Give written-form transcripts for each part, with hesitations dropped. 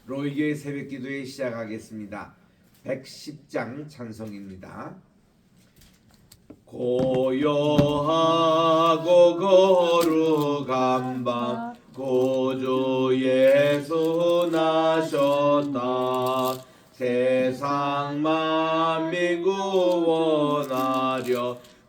로이교회 새벽기도회 시작하겠습니다. 110장 찬송입니다. 고요하고 거룩한 밤 구주 예수 나셨다. 세상 만민 구원하려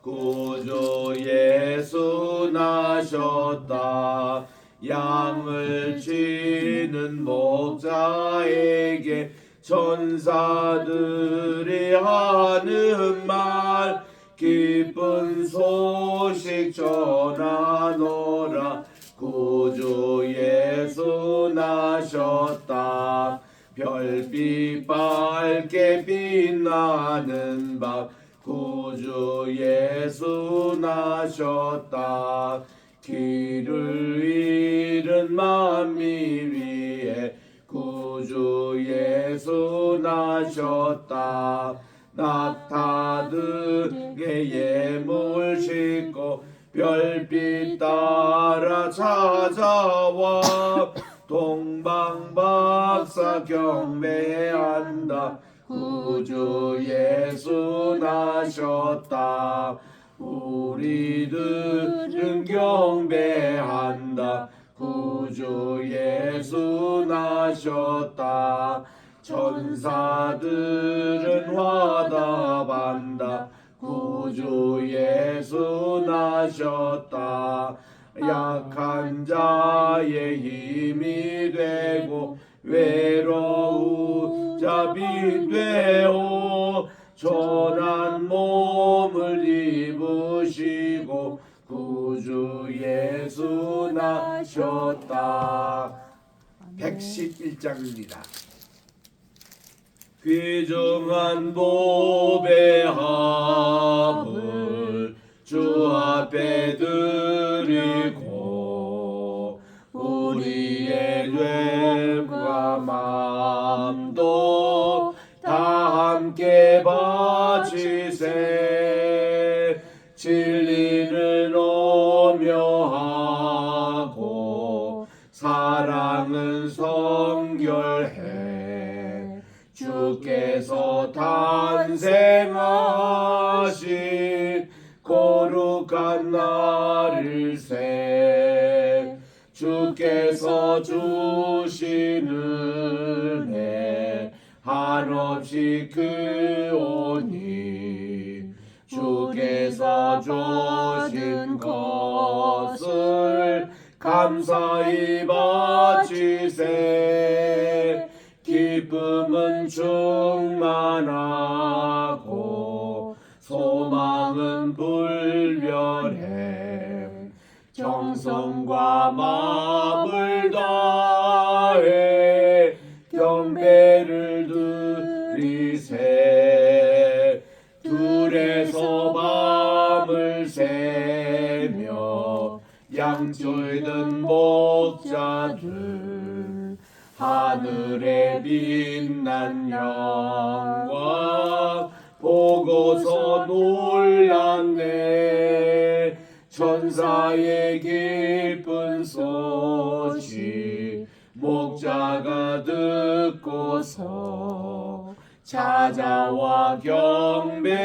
구주 예수 나셨다. 양을 치는 목자에게 천사들이 하는 말 기쁜 소식 전하노라. 구주 예수 나셨다. 별빛 밝게 빛나는 밤 구주 예수 나셨다. 길을 잃은 만민 위에 구주 예수 나셨다. 낙타등에 예물 싣고 별빛 따라 찾아와 동방박사 경배한다. 구주 예수 나셨다. 우리들은 경배한다. 구주 예수 나셨다. 천사들은 화답한다. 구주 예수 나셨다. 약한 자의 힘이 되고 외로운 자비 되어 전한 몸을 입으시고 구주 예수 나셨다. 111장입니다. 귀중한 보배합을 주 앞에 드리고 우리의 죄와 마음도 다 함께 바치세. 진리는 오묘하고 사랑은 성결해. 주께서 탄생하신 거룩한 날을 새 주께서 주신 은혜 한없이 크오니 주께서 주신 것을 감사히 바치세. 기쁨은 충만하고 소망은 불변해. 정성과 마음을 다해 경배를 드리세. 둘에서 밤을 새며 양쫄든 목자들 하늘에 빛난 영광 보고서 놀랐네. 천사의 기쁜 소식 목자가 듣고서 찾아와 경배하며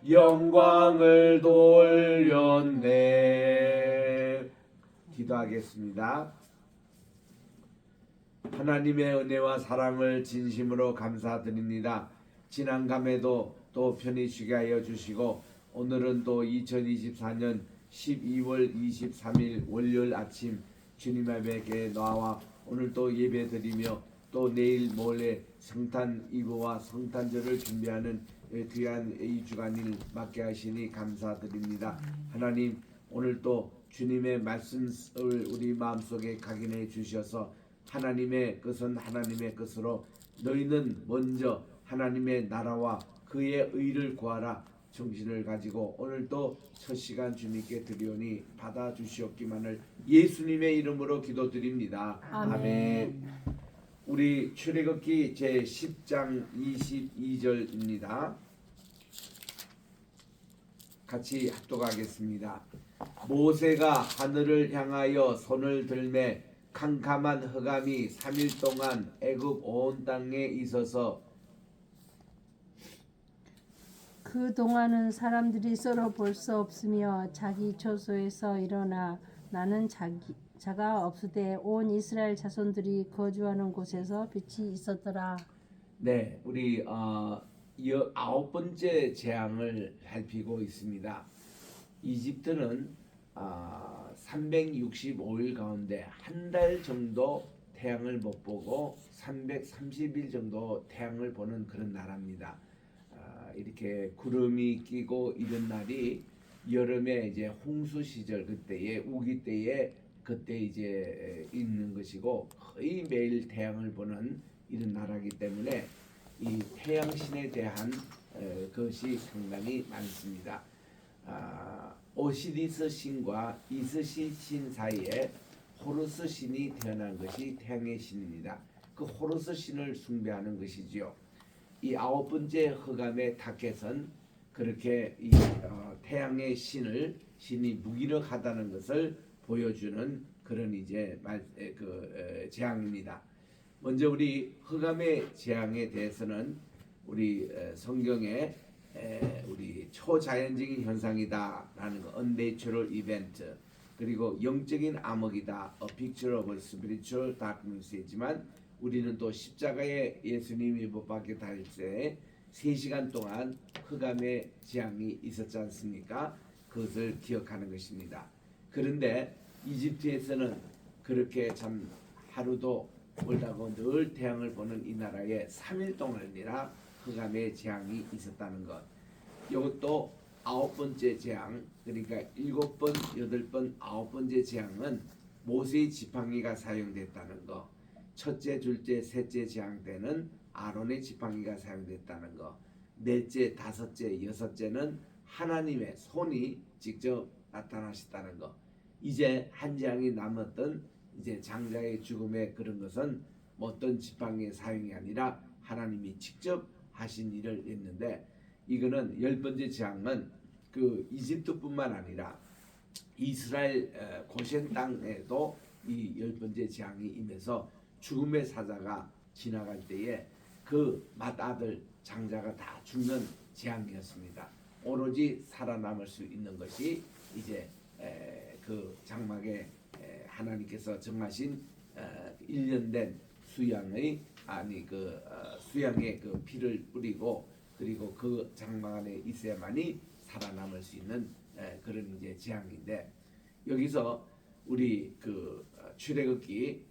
영광을 돌렸네. 기도하겠습니다. 하나님의 은혜와 사랑을 진심으로 감사드립니다. 지난 감에도 또 편히 쉬게 하여 주시고 오늘은 또 2024년 12월 23일 월요일 아침 주님 앞에 나와 오늘 또 예배드리며 또 내일 모레 성탄 이브와 성탄절을 준비하는 귀한 이 주간을 맡게 하시니 감사드립니다. 하나님 오늘 또 주님의 말씀을 우리 마음속에 각인해 주셔서 하나님의 것은 하나님의 것으로 너희는 먼저 하나님의 나라와 그의 의를 구하라 정신을 가지고 오늘도 첫 시간 주님께 드리오니 받아주시옵기만을 예수님의 이름으로 기도드립니다. 아멘. 우리 출애굽기 제10장 22절입니다. 같이 합독하겠습니다. 모세가 하늘을 향하여 손을 들매 캄캄한 흑암이 3일 동안 애굽 온 땅에 있어서 그 동안은 사람들이 서로 볼 수 없으며 자기 처소에서 일어나 나는 자가 없으되 온 이스라엘 자손들이 거주하는 곳에서 빛이 있었더라. 네, 우리 9번째 재앙을 살피고 있습니다. 이집트는 365일 가운데 한 달 정도 태양을 못 보고 330일 정도 태양을 보는 그런 나라입니다. 이렇게 구름이 끼고 이런 날이 여름에 이제 홍수 시절 그때에 우기 때에 그때 이제 있는 것이고 거의 매일 태양을 보는 이런 나라이기 때문에 이 태양신에 대한 것이 상당히 많습니다. 오시리스 신과 이스시 신 사이에 호루스 신이 태어난 것이 태양의 신입니다. 그 호루스 신을 숭배하는 것이지요. 이 9번째 흑암의 타켓은 그렇게 이 태양의 신이 무기력하다는 것을 보여주는 그런 이제 재앙입니다. 먼저 우리 흑암의 재앙에 대해서는 우리 성경에 우리 초자연적인 현상이다라는 거, unnatural event, 그리고 영적인 암흑이다, a picture of spiritual darkness이지만 우리는 또 십자가에 예수님이 못 박혀 달릴 때 3시간 동안 흑암의 재앙이 있었지 않습니까? 그것을 기억하는 것입니다. 그런데 이집트에서는 그렇게 참 하루도 멀다고 늘 태양을 보는 이 나라에 3일 동안이나 흑암의 재앙이 있었다는 것. 이것도 9번째 재앙, 그러니까 7번, 8번, 9번째 재앙은 모세의 지팡이가 사용됐다는 것. 첫째, 둘째, 셋째 재앙 때는 아론의 지팡이가 사용됐다는 것. 넷째, 다섯째, 여섯째는 하나님의 손이 직접 나타나셨다는 것. 이제 한 재앙이 남았던 이제 장자의 죽음의 그런 것은 어떤 지팡이의 사용이 아니라 하나님이 직접 하신 일을 했는데, 이거는 10번째 재앙은 그 이집트뿐만 아니라 이스라엘 고센 땅에도 이 10번째 재앙이 임해서 죽음의 사자가 지나갈 때에 그 맏아들 장자가 다 죽는 재앙이었습니다. 오로지 살아남을 수 있는 것이 이제 그 장막에 하나님께서 정하신 1년 된 수양의 수양의 그 피를 뿌리고 그리고 그 장막 안에 있어야만이 살아남을 수 있는 그런 이제 재앙인데, 여기서 우리 그 출애굽기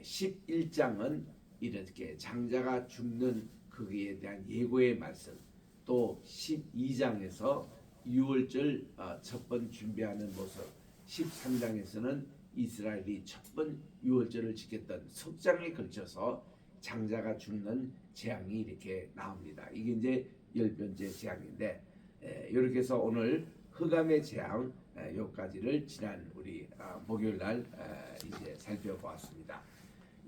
11장은 이렇게 장자가 죽는 거기에 대한 예고의 말씀, 또 12장에서 유월절 첫번 준비하는 모습, 13장에서는 이스라엘이 첫번 유월절을 지켰던 석 장에 걸쳐서 장자가 죽는 재앙이 이렇게 나옵니다. 이게 이제 10번째 재앙인데, 이렇게 해서 오늘 흑암의 재앙 여기까지를 지난 우리 목요일 날 이제 살펴보았습니다.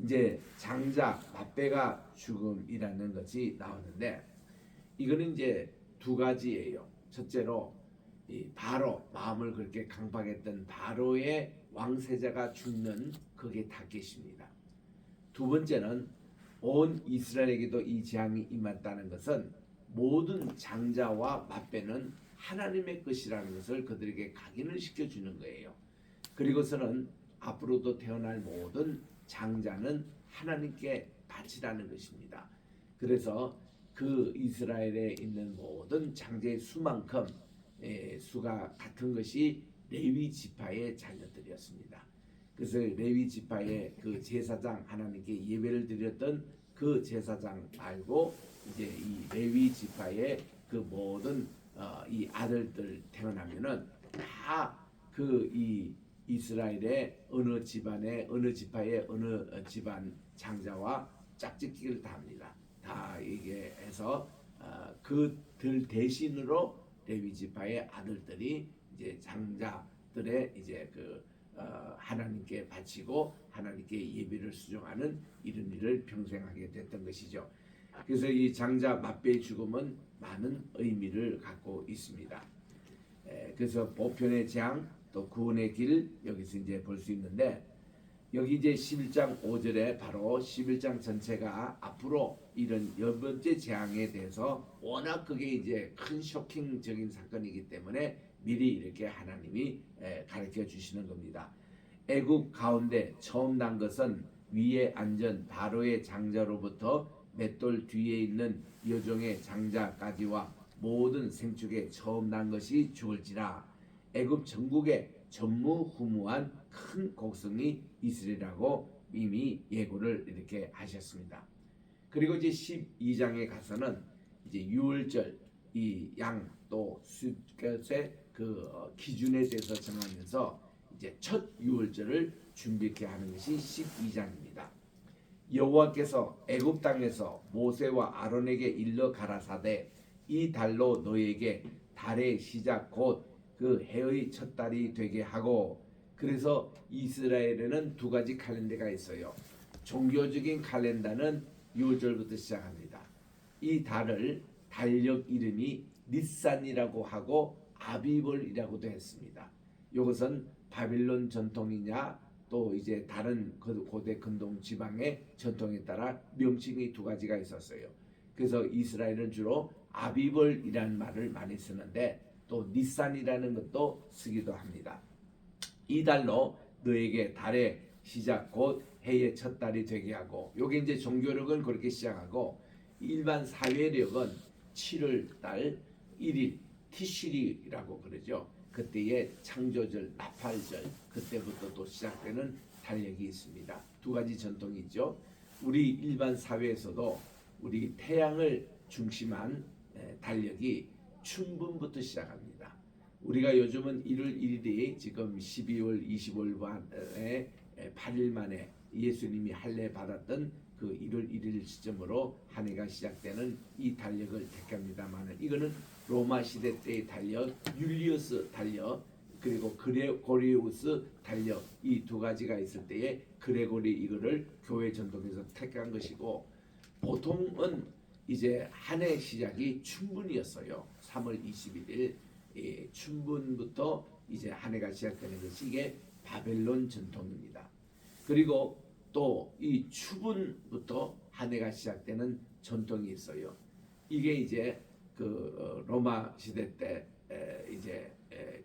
이제 장자 맏배가 죽음이라는 것이 나오는데, 이거는 이제 두 가지예요. 첫째로 이 바로 마음을 그렇게 강박했던 바로의 왕세자가 죽는 그게 타겟입니다. 두 번째는 온 이스라엘에게도 이 재앙이 임했다는 것은 모든 장자와 맏배는 하나님의 것이라는 것을 그들에게 각인을 시켜주는 거예요. 그리고서는 앞으로도 태어날 모든 장자는 하나님께 바치라는 것입니다. 그래서 그 이스라엘에 있는 모든 장자의 수만큼 수가 같은 것이 레위 지파의 자녀들이었습니다. 그래서 레위 지파의 그 제사장, 하나님께 예배를 드렸던 그 제사장 말고 이제 이 레위 지파의 그 모든 이 아들들 태어나면은 다 그 이 이스라엘의 어느 집안의 어느 지파의 어느 집안 장자와 짝짓기를 다 합니다. 다 이게 해서 그들 대신으로 레위 지파의 아들들이 이제 장자들의 이제 그 하나님께 바치고 하나님께 예배를 수종하는 이런 일을 평생 하게 됐던 것이죠. 그래서 이 장자 맏배의 죽음은 많은 의미를 갖고 있습니다. 그래서 보편의 재앙 또 구원의 길 여기서 이제 볼 수 있는데, 여기 이제 11장 5절에 바로 11장 전체가 앞으로 이런 10번째 재앙에 대해서 워낙 그게 이제 큰 쇼킹적인 사건이기 때문에 미리 이렇게 하나님이 가르쳐 주시는 겁니다. 애굽 가운데 처음 난 것은 위에 앉은 바로의 장자로부터 맷돌 뒤에 있는 여종의 장자까지와 모든 생축에 처음 난 것이 죽을지라. 애굽 전국에 전무후무한 큰 곡성이 있으리라고 이미 예고를 이렇게 하셨습니다. 그리고 이제 12장에 가서는 이제 유월절 이 양 또 숫것의 그 기준에 대해서 정하면서 이제 첫 유월절을 준비케 하는 것이 12장입니다. 여호와께서 애굽 땅에서 모세와 아론에게 일러 가라사대 이 달로 너에게 달의 시작 곧 그 해의 첫 달이 되게 하고. 그래서 이스라엘에는 두 가지 칼렌더가 있어요. 종교적인 칼렌더는 유월절부터 시작합니다. 이 달을 달력 이름이 니산이라고 하고 아비벌이라고도 했습니다. 이것은 바빌론 전통이냐 또 이제 다른 고대 근동 지방의 전통에 따라 명칭이 두 가지가 있었어요. 그래서 이스라엘은 주로 아비벌이라는 말을 많이 쓰는데 또 니산이라는 것도 쓰기도 합니다. 이 달로 너에게 달의 시작 곧 해의 첫 달이 되게 하고. 요게 이제 종교력은 그렇게 시작하고 일반 사회력은 7월 달 1일 티시리라고 그러죠. 그때의 창조절, 나팔절 그때부터 또 시작되는 달력이 있습니다. 두 가지 전통이 있죠. 우리 일반 사회에서도 우리 태양을 중심한 달력이 춘분부터 시작합니다. 우리가 요즘은 1월 1일이 지금 12월 25일에 8일 만에 예수님이 할례 받았던 그 1월 1일 시점으로 한 해가 시작되는 이 달력을 택합니다만, 이거는 로마 시대 때의 달력, 율리우스 달력, 그리고 그레고리우스 달력, 이 두 가지가 있을 때에 그레고리 이거를 교회 전통에서 택한 것이고, 보통은 이제 한 해 시작이 춘분이었어요. 3월 21일 춘분부터 이제 한 해가 시작되는 것이 이게 바벨론 전통입니다. 그리고 또 이 추분부터 한 해가 시작되는 전통이 있어요. 이게 이제 그 로마 시대 때 이제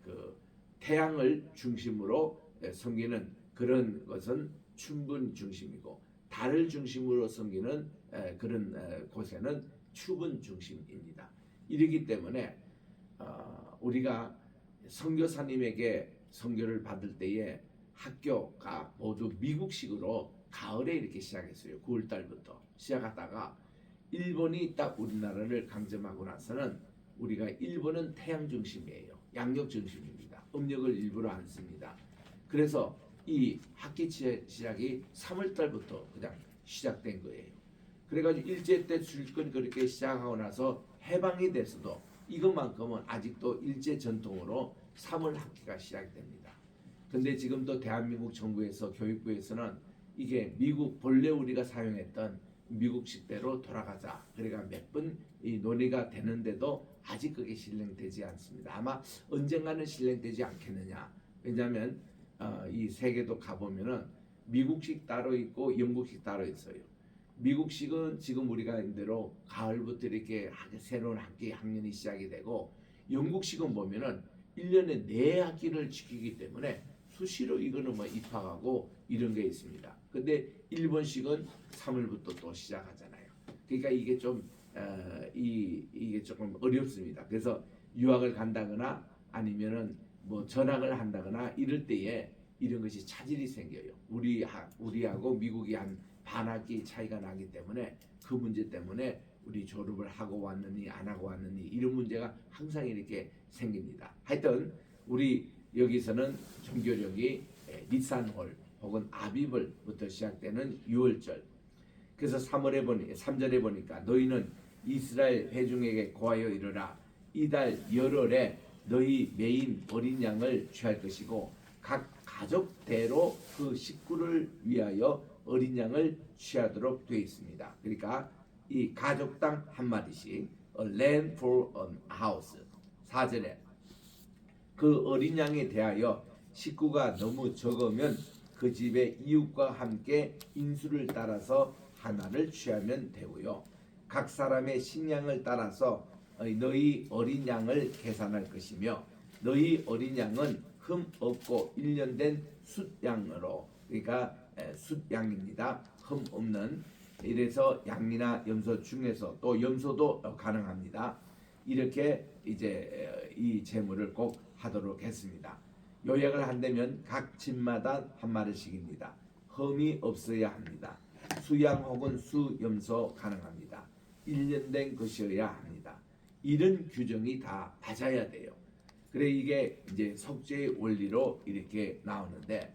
그 태양을 중심으로 섬기는 그런 것은 춘분 중심이고, 달을 중심으로 섬기는 그런 곳에는 추분 중심입니다. 이러기 때문에 우리가 선교사님에게 선교를 받을 때에 학교가 모두 미국식으로 가을에 이렇게 시작했어요. 9월 달부터 시작하다가 일본이 딱 우리나라를 강점하고 나서는 우리가 일본은 태양 중심이에요. 양력 중심입니다. 음력을 일부러 안 씁니다. 그래서 이 학기 시작이 3월 달부터 그냥 시작된 거예요. 그래가지고 일제 때 줄건 그렇게 시작하고 나서 해방이 돼서도 이것만큼은 아직도 일제 전통으로 3월 학기가 시작됩니다. 근데 지금도 대한민국 정부에서 교육부에서는 이게 미국 본래 우리가 사용했던 미국식대로 돌아가자. 그러니까 몇 번 이 논의가 되는데도 아직 그게 실행되지 않습니다. 아마 언젠가는 실행되지 않겠느냐. 왜냐하면 이 세계도 가보면은 미국식 따로 있고 영국식 따로 있어요. 미국식은 지금 우리가 인대로 가을부터 이렇게 새로운 학년이 시작이 되고, 영국식은 보면은 1년에 4학기를 지키기 때문에 수시로 이거는 뭐 입학하고 이런 게 있습니다. 근데 일본식은 3월부터 또 시작하잖아요. 그러니까 이게 좀 이게 조금 어렵습니다. 그래서 유학을 간다거나 아니면은 뭐 전학을 한다거나 이럴 때에 이런 것이 차질이 생겨요. 우리하고 미국이 한 반학기 차이가 나기 때문에 그 문제 때문에 우리 졸업을 하고 왔느니 안 하고 왔느니 이런 문제가 항상 이렇게 생깁니다. 하여튼 우리 여기서는 종교력이 니산월 혹은 아비벌부터 시작되는 유월절. 그래서 3절에 보니까 너희는 이스라엘 회중에게 고하여 이르라. 이달 열흘에 너희 매인 어린 양을 취할 것이고 각 가족대로 그 식구를 위하여 어린 양을 취하도록 되어 있습니다. 그러니까 이 가족당 한 마리씩 a lamb for a house. 4절에 그 어린 양에 대하여 식구가 너무 적으면 그 그 집의 이웃과 함께 인수를 따라서 하나를 취하면 되고요. 각 사람의 식량을 따라서 너희 어린 양을 계산할 것이며 너희 어린 양은 흠 없고 1년 된 숫양으로, 그러니까 숫양입니다. 흠 없는. 이래서 양이나 염소 중에서 또 염소도 가능합니다. 이렇게 이제 이 제물을 꼭 하도록 했습니다. 요약을 한다면 각 집마다 한 마리씩입니다. 흠이 없어야 합니다. 수양 혹은 수염소 가능합니다. 1년 된 것이어야 합니다. 이런 규정이 다 맞아야 돼요. 그래 이게 이제 속죄의 원리로 이렇게 나오는데,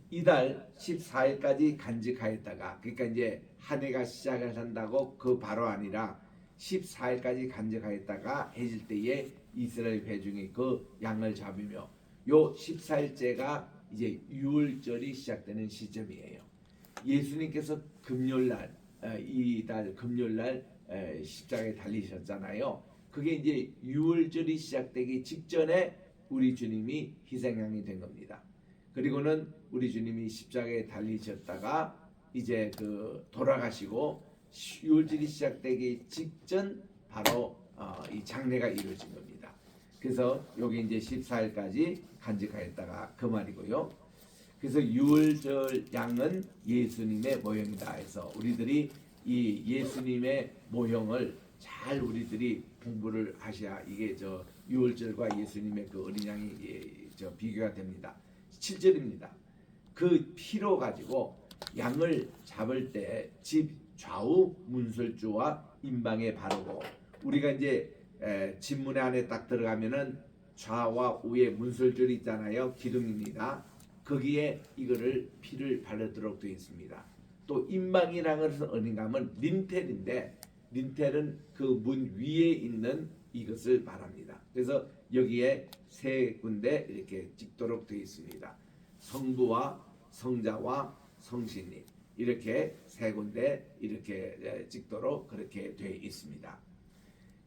이달 14일까지 간직하였다가, 그러니까 이제 한 해가 시작을 한다고 그 바로 아니라 14일까지 간직하였다가 해질 때에 이스라엘 회중이 그 양을 잡으며, 요 14일째가 이제 유월절이 시작되는 시점이에요. 예수님께서 금요일날, 이달 금요일날 십자가에 달리셨잖아요. 그게 이제 유월절이 시작되기 직전에 우리 주님이 희생양이 된 겁니다. 그리고는 우리 주님이 십자가에 달리셨다가 이제 그 돌아가시고 유월절이 시작되기 직전 바로 이 장례가 이루어진 겁니다. 그래서 여기 이제 14일까지 간직하였다가 그 말이고요. 그래서 유월절 양은 예수님의 모형이다 해서 우리들이 이 예수님의 모형을 잘 우리들이 공부를 하셔야 이게 저 유월절과 예수님의 그 어린 양이 저 비교가 됩니다. 7절입니다. 그 피로 가지고 양을 잡을 때 집 좌우 문설주와 임방에 바르고, 우리가 이제 집문에 안에 딱 들어가면은 좌와 우에 문설줄이 있잖아요. 기둥입니다. 거기에 이거를 피를 바르도록 되어 있습니다. 또 임방이라는 것은 어딘가 하면 린텔인데, 린텔은 그 문 위에 있는 이것을 말합니다. 그래서 여기에 세 군데 이렇게 찍도록 되어 있습니다. 성부와 성자와 성신이 이렇게 세 군데 이렇게 찍도록 그렇게 되어 있습니다.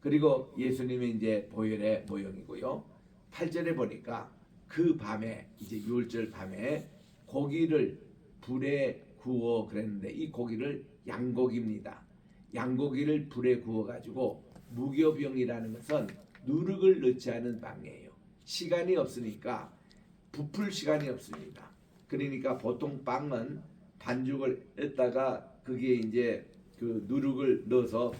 그리고 예수님의 이제 보혈의 모형이고요. 8절에 보니까 그 밤에 이제 유월절 밤에 고기를 불에 구워 그랬는데, 이 고기를 양고기입니다. 양고기를 불에 구워 가지고, 무교병이라는 것은 누룩을 넣지 않은 빵이에요. 시간이 없으니까 부풀 시간이 없습니다. 그러니까 보통 빵은 반죽을 했다가 거기에 이제 그 누룩을 넣어서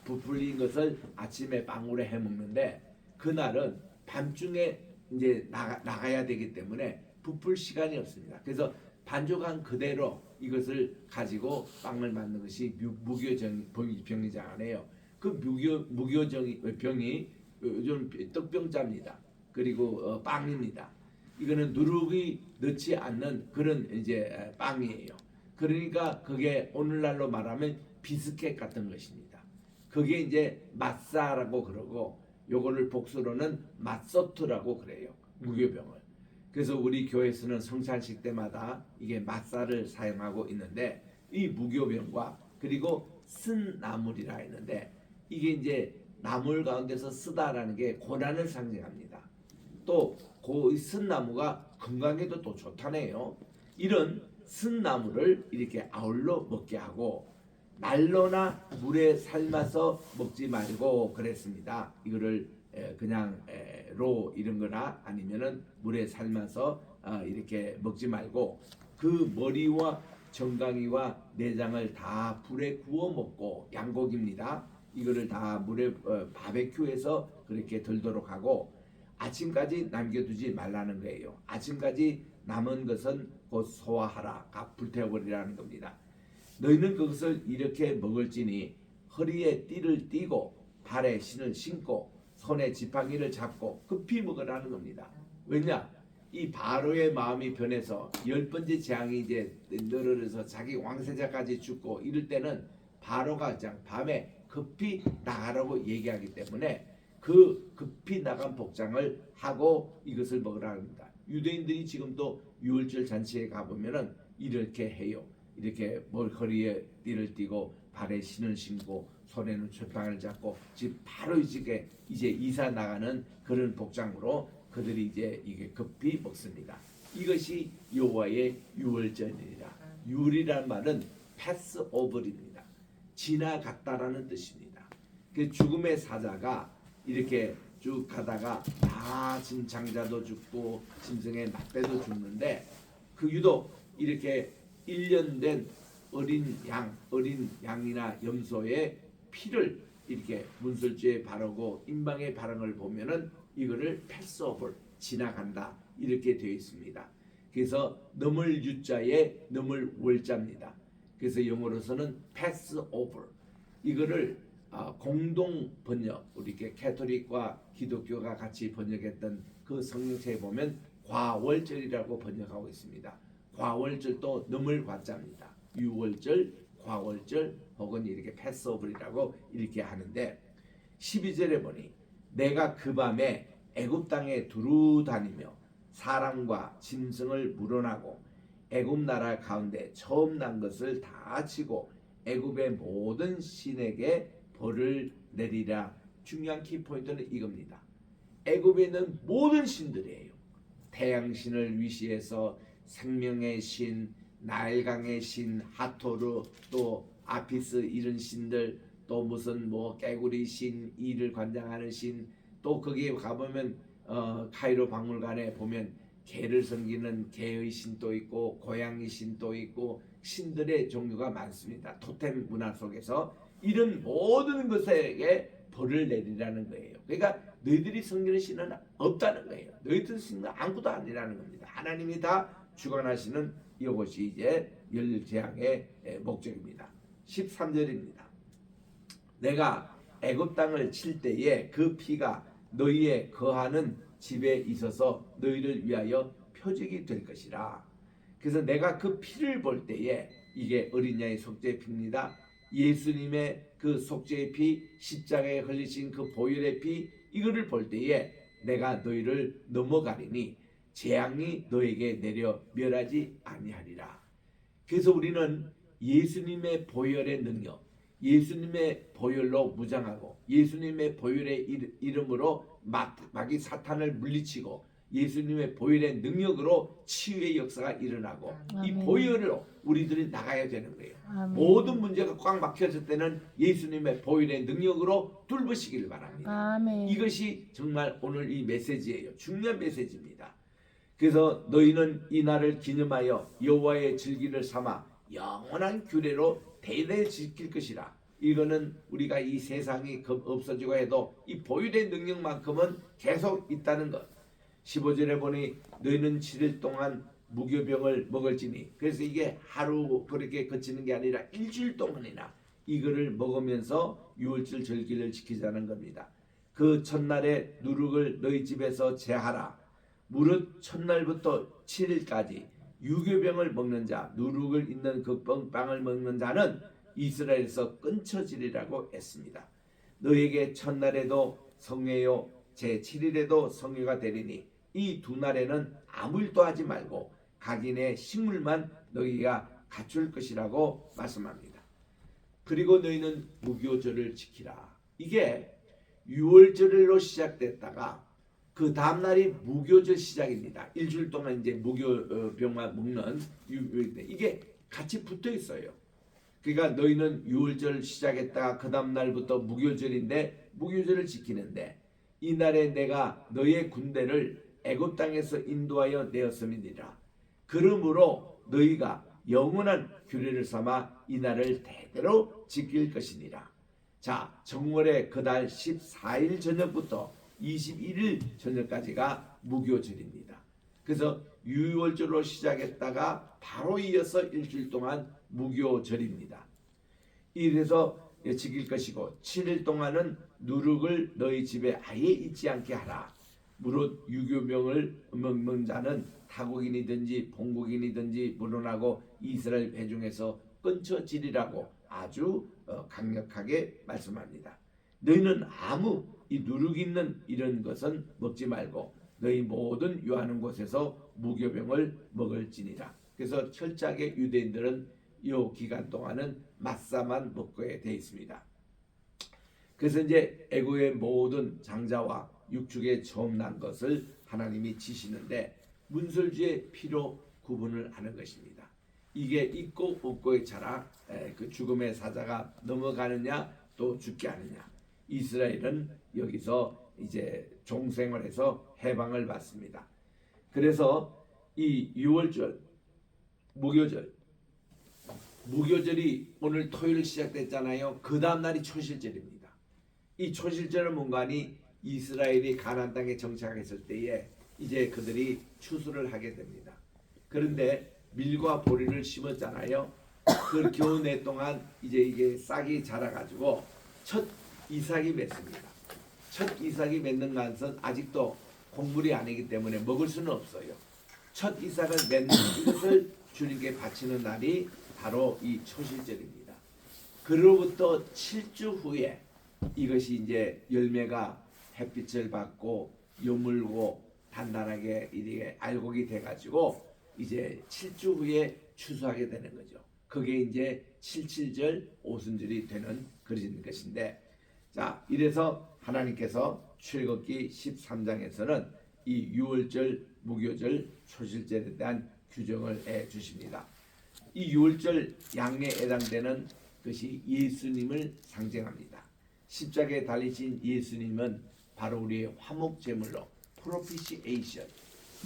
부풀린 것을 아침에 빵으로 해 먹는데, 그날은 밤중에 이제 나가야 되기 때문에 부풀 시간이 없습니다. 그래서 반죽한 그대로 이것을 가지고 빵을 만든 것이 무교병이잖아요. 그 무교병이 요즘 떡병자입니다. 그리고 빵입니다. 이거는 누룩이 넣지 않는 그런 이제 빵이에요. 그러니까 그게 오늘날로 말하면 비스켓 같은 것입니다. 그게 이제 마사라고 그러고, 요거를 복수로는 마소트라고 그래요. 무교병을. 그래서 우리 교회에서는 성찬식 때마다 이게 마사를 사용하고 있는데, 이 무교병과 그리고 쓴 나물이라 했는데, 이게 이제 나물 가운데서 쓰다라는 게 고난을 상징합니다. 또 쓴 나무가 건강에도 또 좋다네요. 이런 쓴 나무를 이렇게 아울러 먹게 하고, 난로나 물에 삶아서 먹지 말고 그랬습니다. 이거를 그냥 로 이런 거나 아니면은 물에 삶아서 이렇게 먹지 말고, 그 머리와 정강이와 내장을 다 불에 구워 먹고, 양고기입니다. 이거를 다 물에 바베큐해서 그렇게 들도록 하고, 아침까지 남겨두지 말라는 거예요. 아침까지 남은 것은 곧 소화하라, 불태워버리라는 겁니다. 너희는 그것을 이렇게 먹을지니 허리에 띠를 띠고 발에 신을 신고 손에 지팡이를 잡고 급히 먹으라는 겁니다. 왜냐? 이 바로의 마음이 변해서 10번째 재앙이 이제 늘어서 자기 왕세자까지 죽고 이럴 때는 바로가 그냥 밤에 급히 나가라고 얘기하기 때문에 그 급히 나간 복장을 하고 이것을 먹으라는 겁니다. 유대인들이 지금도 유월절 잔치에 가보면은 이렇게 해요. 이렇게 머리에 띠를 띠고 발에 신을 신고 손에는 쇠빵을 잡고 지금 바로 이제 이사 나가는 그런 복장으로 그들이 이제 이게 급히 먹습니다. 이것이 여호와의 유월절이라. 유월이라는 말은 패스 오버입니다. 지나갔다라는 뜻입니다. 그 죽음의 사자가 이렇게 쭉 가다가 다 장자도 죽고 짐승의 납배도 죽는데 그 유독 이렇게 1년 된 어린 양이나 염소의 피를 이렇게 문설주에 바르고 임방에 바른 걸 보면은 이거를 패스오버 지나간다 이렇게 되어 있습니다. 그래서 넘을 유자에 넘을 월자입니다. 그래서 영어로서는 패스오버 이거를 공동 번역 우리 캐톨릭과 기독교가 같이 번역했던 그 성경책에 보면 과월절이라고 번역하고 있습니다. 과월절도 넘을 과자입니다. 유월절, 과월절 혹은 이렇게 패스오버이라고 이렇게 하는데 12절에 보니 내가 그 밤에 애굽 땅에 두루 다니며 사람과 짐승을 물어나고 애굽 나라 가운데 처음 난 것을 다 치고 애굽의 모든 신에게 벌을 내리라. 중요한 키포인트는 이겁니다. 애굽에 있는 모든 신들이에요. 태양신을 위시해서 생명의 신, 나일강의 신, 하토르, 또 아피스 이런 신들, 또 무슨 뭐 깨구리 신, 이를 관장하는 신, 또 거기에 가보면 카이로 박물관에 보면 개를 섬기는 개의 신도 있고 고양이 신도 있고 신들의 종류가 많습니다. 토템 문화 속에서 이런 모든 것에게 벌을 내리라는 거예요. 그러니까 너희들이 섬기는 신은 없다는 거예요. 너희들 신은 아무것도 아니라는 겁니다. 하나님이 다 주관하시는 이것이 이제 열재앙의 목적입니다. 13절입니다. 내가 애굽 땅을 칠 때에 그 피가 너희의 거하는 집에 있어서 너희를 위하여 표적이 될 것이라. 그래서 내가 그 피를 볼 때에 이게 어린 양의 속죄의 피입니다. 예수님의 그 속죄의 피, 십자가에 흘리신 그 보혈의 피, 이거를 볼 때에 내가 너희를 넘어가리니 재앙이 너에게 내려 멸하지 아니하리라. 그래서 우리는 예수님의 보혈의 능력, 예수님의 보혈로 무장하고 예수님의 보혈의 이름으로 마귀 사탄을 물리치고 예수님의 보혈의 능력으로 치유의 역사가 일어나고 이 아멘. 보혈로 우리들이 나가야 되는 거예요. 아멘. 모든 문제가 꽉 막혔을 때는 예수님의 보혈의 능력으로 뚫으시길 바랍니다. 아멘. 이것이 정말 오늘 이 메시지예요. 중요한 메시지입니다. 그래서 너희는 이 날을 기념하여 여호와의 즐기를 삼아 영원한 규례로 대대에 지킬 것이라. 이거는 우리가 이 세상이 없어지고 해도 이 보혈의 능력만큼은 계속 있다는 것. 15절에 보니 너희는 7일 동안 무교병을 먹을지니, 그래서 이게 하루 그렇게 거치는 게 아니라 일주일 동안이나 이거를 먹으면서 유월절 절기를 지키자는 겁니다. 그 첫날에 누룩을 너희 집에서 제하라. 무릇 첫날부터 7일까지 유교병을 먹는 자, 누룩을 있는 그 빵을 먹는 자는 이스라엘에서 끊쳐지리라고 했습니다. 너에게 첫날에도 성회요 제7일에도 성회가 되리니 이 두 날에는 아무 일도 하지 말고 각인의 식물만 너희가 갖출 것이라고 말씀합니다. 그리고 너희는 무교절을 지키라. 이게 유월절로 시작됐다가 그 다음날이 무교절 시작입니다. 일주일 동안 이제 무교병만 먹는 이게 같이 붙어 있어요. 그러니까 너희는 유월절 시작했다가 그 다음날부터 무교절인데 무교절을 지키는데 이날에 내가 너의 군대를 애굽 땅에서 인도하여 내었음이니라. 그러므로 너희가 영원한 규례를 삼아 이날을 대대로 지킬 것이니라. 자, 정월의 그달 14일 저녁부터 21일 저녁까지가 무교절입니다. 그래서 유월절로 시작했다가 바로 이어서 일주일 동안 무교절입니다. 이래서 지킬 것이고 7일 동안은 누룩을 너희 집에 아예 있지 않게 하라. 무릇 유교병을 먹는 자는 타국인이든지 본국인이든지 물러나고 이스라엘 회중에서 끊쳐지리라고 아주 강력하게 말씀합니다. 너희는 아무 이 누룩 있는 이런 것은 먹지 말고 너희 모든 유하는 곳에서 무교병을 먹을지니라. 그래서 철저하게 유대인들은 이 기간 동안은 마사만 먹게 되어 있습니다. 그래서 이제 애굽의 모든 장자와 육축에 처음 난 것을 하나님이 지시는데 문설주의 피로 구분을 하는 것입니다. 이게 있고 없고의 차라 그 죽음의 사자가 넘어가느냐 또 죽게 하느냐. 이스라엘은 여기서 이제 종생활에서 해방을 받습니다. 그래서 이 6월절 무교절이 오늘 토요일 시작됐잖아요. 그 다음 날이 초실절입니다. 이 초실절은 뭔가니 이스라엘이 가나안 땅에 정착했을 때에 이제 그들이 추수를 하게 됩니다. 그런데 밀과 보리를 심었잖아요. 그 겨우내 동안 이제 이게 싹이 자라가지고 첫 이삭이 맺습니다. 첫 이삭이 맺는 것은 아직도 곡물이 아니기 때문에 먹을 수는 없어요. 첫 이삭을 맺는 이것을 주님께 바치는 날이 바로 이 초실절입니다. 그로부터 7주 후에 이것이 이제 열매가 햇빛을 받고 여물고 단단하게 이게 알곡이 돼가지고 이제 7주 후에 추수하게 되는 거죠. 그게 이제 77절 오순절이 되는 그런 것인데, 자 이래서 하나님께서 출애굽기 13장에서는 이 6월절, 무교절, 초실절에 대한 규정을 해 주십니다. 이 6월절 양에 해당되는 것이 예수님을 상징합니다. 십자가에 달리신 예수님은 바로 우리의 화목제물로 propitiation,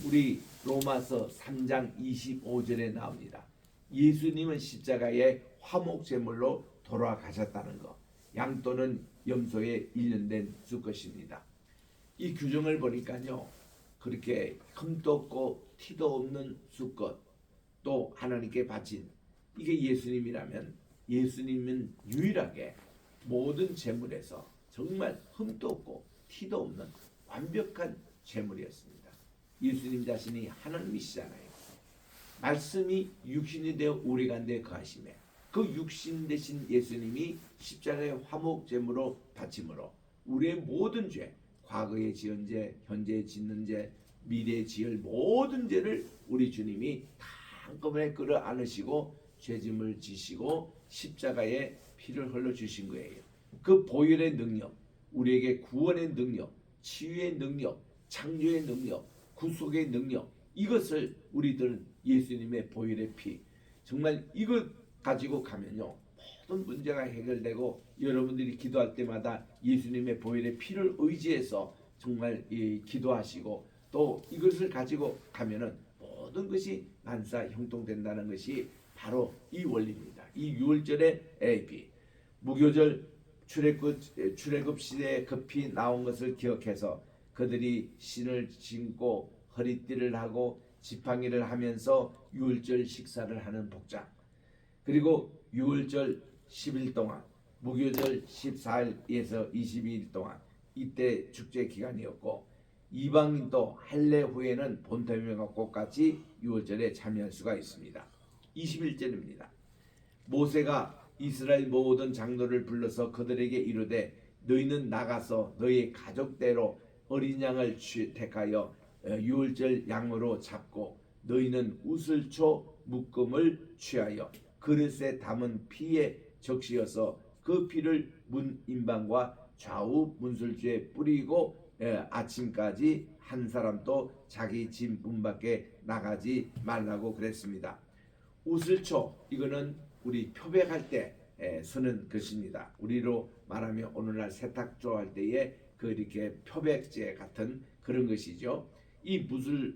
우리 로마서 3장 25절에 나옵니다. 예수님은 십자가에 화목제물로 돌아가셨다는 것. 양또는 염소에 1년 된 수컷입니다. 이 규정을 보니까요, 그렇게 흠도 없고 티도 없는 수컷, 또 하나님께 바친 이게 예수님이라면 예수님은 유일하게 모든 제물에서 정말 흠도 없고 티도 없는 완벽한 제물이었습니다. 예수님 자신이 하나님이시잖아요. 말씀이 육신이 되어 우리 가운데 거하심에 그 육신 되신 예수님이 십자가의 화목 제물로 바침으로 우리의 모든 죄, 과거에 지은 죄, 현재 짓는 죄, 미래에 지을 모든 죄를 우리 주님이 다 한꺼번에 끌어 안으시고 죄짐을 지시고 십자가에 피를 흘러 주신 거예요. 그 보혈의 능력, 우리에게 구원의 능력, 치유의 능력, 창조의 능력, 구속의 능력, 이것을 우리들은 예수님의 보혈의 피, 정말 이것 가지고 가면요 모든 문제가 해결되고, 여러분들이 기도할 때마다 예수님의 보혈의 피를 의지해서 정말 기도하시고 또 이것을 가지고 가면은 모든 것이 만사 형통된다는 것이 바로 이 원리입니다. 이 6월절의 AP 무교절 출애굽 시대에 급히 나온 것을 기억해서 그들이 신을 신고 허리띠를 하고 지팡이를 하면서 6월절 식사를 하는 복장, 그리고 6월절 10일 동안 무교절 14일에서 22일 동안 이때 축제 기간이었고, 이방인도 할례 후에는 본토명과 꽃같이 6월절에 참여할 수가 있습니다. 21절입니다. 모세가 이스라엘 모든 장로를 불러서 그들에게 이르되 너희는 나가서 너희 가족대로 어린 양을 택하여 6월절 양으로 잡고 너희는 우슬초 묶음을 취하여 그릇에 담은 피에 적시어서 그 피를 문 임방과 좌우 문술주에 뿌리고 아침까지 한 사람도 자기 집 문 밖에 나가지 말라고 그랬습니다. 우슬초, 이거는 우리 표백할 때 쓰는 것입니다. 우리로 말하면 오늘날 세탁조 할 때에 그 이렇게 표백제 같은 그런 것이죠. 이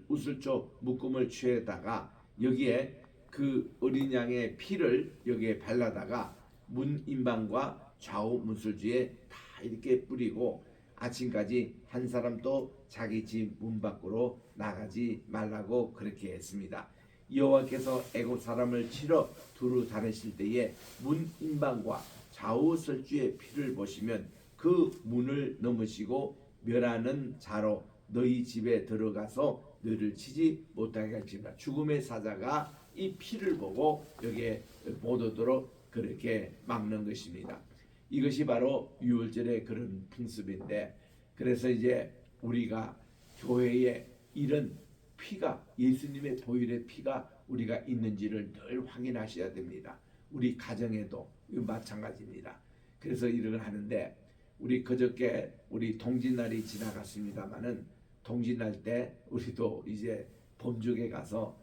우슬초 묶음을 취해다가 여기에 그 어린 양의 피를 여기에 발라다가 문 임방과 좌우 문술주에 다 이렇게 뿌리고 아침까지 한 사람도 자기 집 문 밖으로 나가지 말라고 그렇게 했습니다. 여호와께서 애굽 사람을 치러 두루 다니실 때에 문 임방과 좌우 설주의 피를 보시면 그 문을 넘으시고 멸하는 자로 너희 집에 들어가서 너를 치지 못하게 할지니라. 죽음의 사자가 이 피를 보고 여기에 못 오도록 그렇게 막는 것입니다. 이것이 바로 6월절의 그런 풍습인데, 그래서 이제 우리가 교회에 이런 피가, 예수님의 보혈의 피가 우리가 있는지를 늘 확인하셔야 됩니다. 우리 가정에도 마찬가지입니다. 그래서 이런 걸 하는데, 우리 그저께 우리 동짓날이 지나갔습니다마는 동짓날 때 우리도 이제 범죽에 가서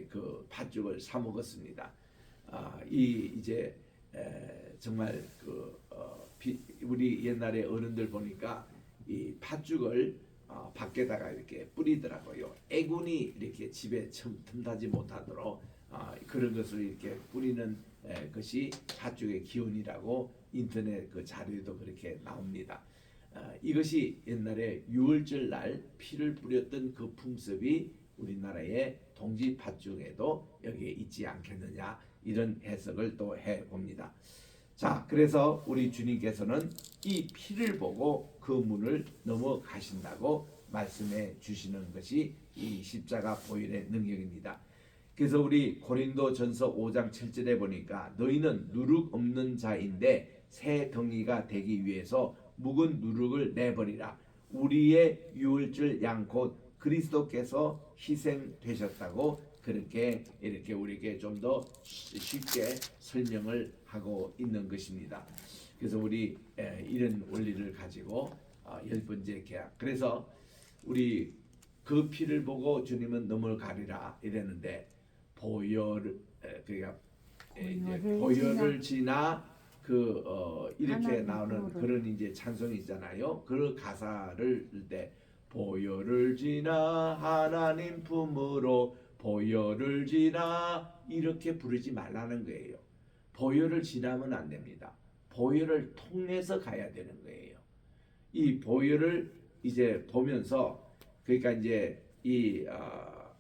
그 팥죽을 사 먹었습니다. 이제 정말 우리 옛날에 어른들 보니까 이 팥죽을 밖에다가 이렇게 뿌리더라고요. 애군이 이렇게 집에 틈타지 못하도록 그런 것을 이렇게 뿌리는 것이 팥죽의 기원이라고 인터넷 그 자료에도 그렇게 나옵니다. 이것이 옛날에 유월절 날 피를 뿌렸던 그 풍습이 우리나라의 동지 팥죽에도 여기에 있지 않겠느냐, 이런 해석을 또 해봅니다. 자, 그래서 우리 주님께서는 이 피를 보고 그 문을 넘어가신다고 말씀해 주시는 것이 이 십자가 보혈의 능력입니다. 그래서 우리 고린도전서 5장 7절에 보니까 너희는 누룩 없는 자인데 새 덩이가 되기 위해서 묵은 누룩을 내버리라. 우리의 유월절 양 곧 그리스도께서 희생되셨다고 그렇게 이렇게 우리에게 좀 더 쉽게 설명을 하고 있는 것입니다. 그래서 우리 이런 원리를 가지고 10번째 계약. 그래서 우리 그 피를 보고 주님은 넘어가리라 이랬는데 그러니까 보혈을 지나 이렇게 나오는 품으로. 그런 이제 찬송이 있잖아요. 그 가사를 때 보혈을 지나 하나님 품으로 보혈을 지나 이렇게 부르지 말라는 거예요. 보혈을 지나면 안 됩니다. 보혈을 통해서 가야 되는 거예요. 이 보혈을 이제 보면서 그러니까 이제 이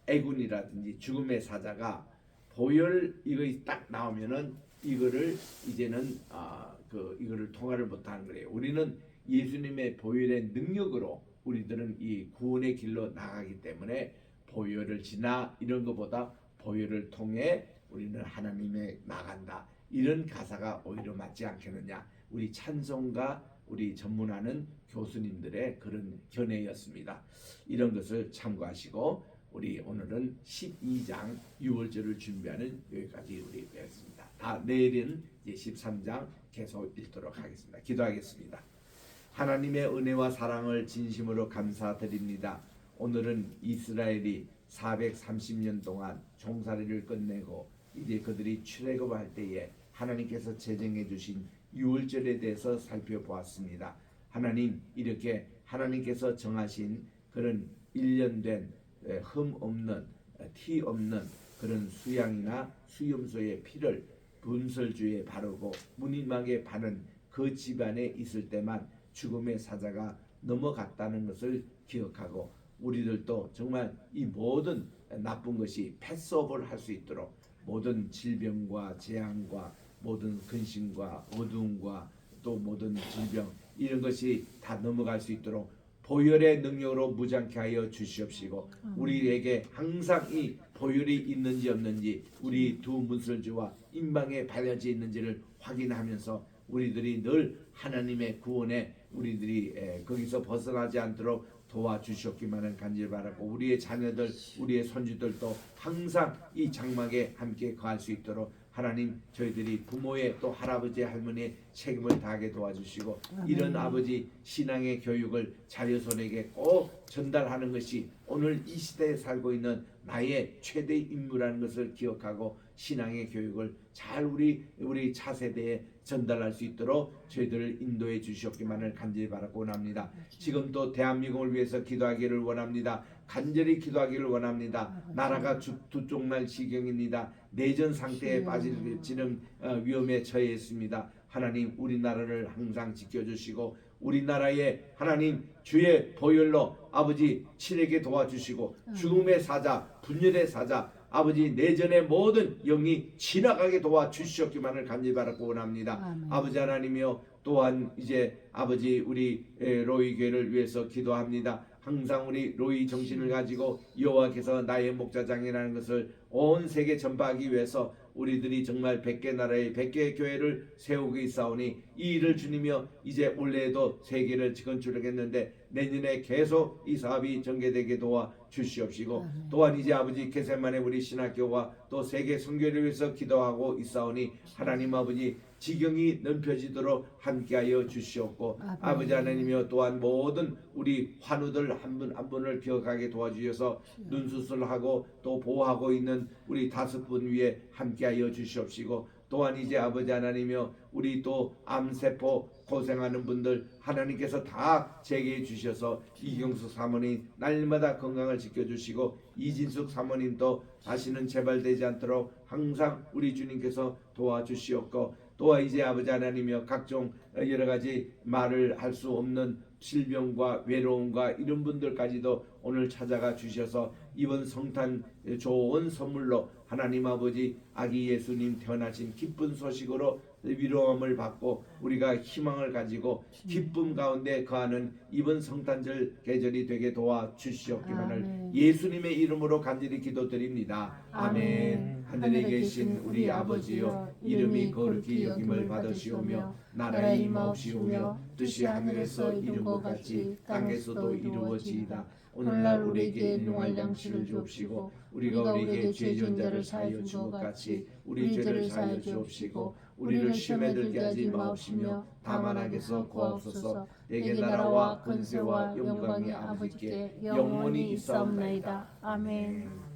애군이라든지 죽음의 사자가 보혈 이거 딱 나오면은 이거를 이제는 이거를 통화를 못하는 거예요. 우리는 예수님의 보혈의 능력으로 우리들은 이 구원의 길로 나가기 때문에 보혈을 지나 이런 것보다 보혈을 통해 우리는 하나님에 나간다. 이런 가사가 오히려 맞지 않겠느냐. 우리 찬송가 우리 전문하는 교수님들의 그런 견해였습니다. 이런 것을 참고하시고 우리 오늘은 12장 6월절을 준비하는 여기까지 우리 배웠습니다. 내일은 이제 13장 계속 읽도록 하겠습니다. 기도하겠습니다. 하나님의 은혜와 사랑을 진심으로 감사드립니다. 오늘은 이스라엘이 430년 동안 종살이를 끝내고 이제 그들이 출애굽할 때에 하나님께서 제정해 주신 유월절에 대해서 살펴보았습니다. 하나님, 이렇게 하나님께서 정하신 그런 1년 된 흠 없는 티 없는 그런 수양이나 수염소의 피를 분설주에 바르고 무늬막에 바른 그 집안에 있을 때만 죽음의 사자가 넘어갔다는 것을 기억하고 우리들도 정말 이 모든 나쁜 것이 패스오버를 할 수 있도록 모든 질병과 재앙과 모든 근심과 어두움과 또 모든 질병 이런 것이 다 넘어갈 수 있도록 보혈의 능력으로 무장케 하여 주시옵시고 우리에게 항상 이 보혈이 있는지 없는지 우리 두 문설주와 임방에 발려져 있는지를 확인하면서 우리들이 늘 하나님의 구원에 우리들이 거기서 벗어나지 않도록 도와주셨기만을 간절히 바라고 우리의 자녀들 우리의 손주들도 항상 이 장막에 함께 거할 수 있도록 하나님 저희들이 부모의 또 할아버지 할머니의 책임을 다하게 도와주시고 이런 아버지 신앙의 교육을 자녀손에게 꼭 전달하는 것이 오늘 이 시대에 살고 있는 나의 최대 임무라는 것을 기억하고 신앙의 교육을 잘 우리 차세대에 전달할 수 있도록 저희들을 인도해 주시옵기만을 간절히 바라고 원합니다. 지금도 대한민국을 위해서 기도하기를 원합니다. 간절히 기도하기를 원합니다. 나라가 두 쪽날 지경입니다. 내전 상태에 빠지는 위험에 처해 있습니다. 하나님 우리나라를 항상 지켜주시고 우리나라에 하나님 주의 보혈로 아버지 칠에게 도와주시고 죽음의 사자 분열의 사자 아버지 내전의 모든 영이 지나가게 도와주시옵기만을 간절히 바라고 원합니다. 아버지 하나님이여 또한 이제 아버지 우리 로이 교회를 위해서 기도합니다. 항상 우리 로이 정신을 가지고 여호와께서 나의 목자장이라는 것을 온 세계 전파하기 위해서 우리들이 정말 100개 나라의 100개의 교회를 세우고 있사오니 이 일을 주님이여 이제 올해에도 세계를 건축하겠는데 내년에 계속 이 사업이 전개되게 도와 주시옵시고 또한 이제 아버지 게세만의 우리 신학교와 또 세계 선교를 위해서 기도하고 있사오니 하나님 아버지 지경이 넓혀지도록 함께하여 주시옵고 아버지 하나님이여 또한 모든 우리 환우들 한 분 한 분을 기억하게 도와주셔서 눈수술하고 또 보호하고 있는 우리 5분 위에 함께하여 주시옵시고 또한 이제 아버지 하나님이여 우리 또 암세포 고생하는 분들 하나님께서 다 재개해 주셔서 이경숙 사모님 날마다 건강을 지켜주시고 이진숙 사모님도 다시는 재발되지 않도록 항상 우리 주님께서 도와주시옵고 또한 이제 아버지 하나님이여 각종 여러 가지 말을 할 수 없는 질병과 외로움과 이런 분들까지도 오늘 찾아가 주셔서 이번 성탄 좋은 선물로 하나님 아버지 아기 예수님 태어나신 기쁜 소식으로 위로함을 받고 우리가 희망을 가지고 기쁨 가운데 거하는 이번 성탄절 계절이 되게 도와 주시옵기만을 예수님의 이름으로 간절히 기도드립니다. 아멘. 하늘에 계신 우리 아버지여 이름이 거룩히 여김을 받으시오며 나라의 임하옵시오며 뜻이 하늘에서 이룬 것 같이 땅에서도 이루어지이다. 오늘날 우리에게 일용할 양식을 주옵시고 우리가 우리에게 죄 지은 자를 사하여 준 것 같이 우리 죄를 사하여 주옵시고 우리를 시험에 들게 하지 마옵시며 다만 악에서 구하옵소서. 내게 나라와 권세와 영광이 아버지께 영원히 있사옵나이다. 아멘.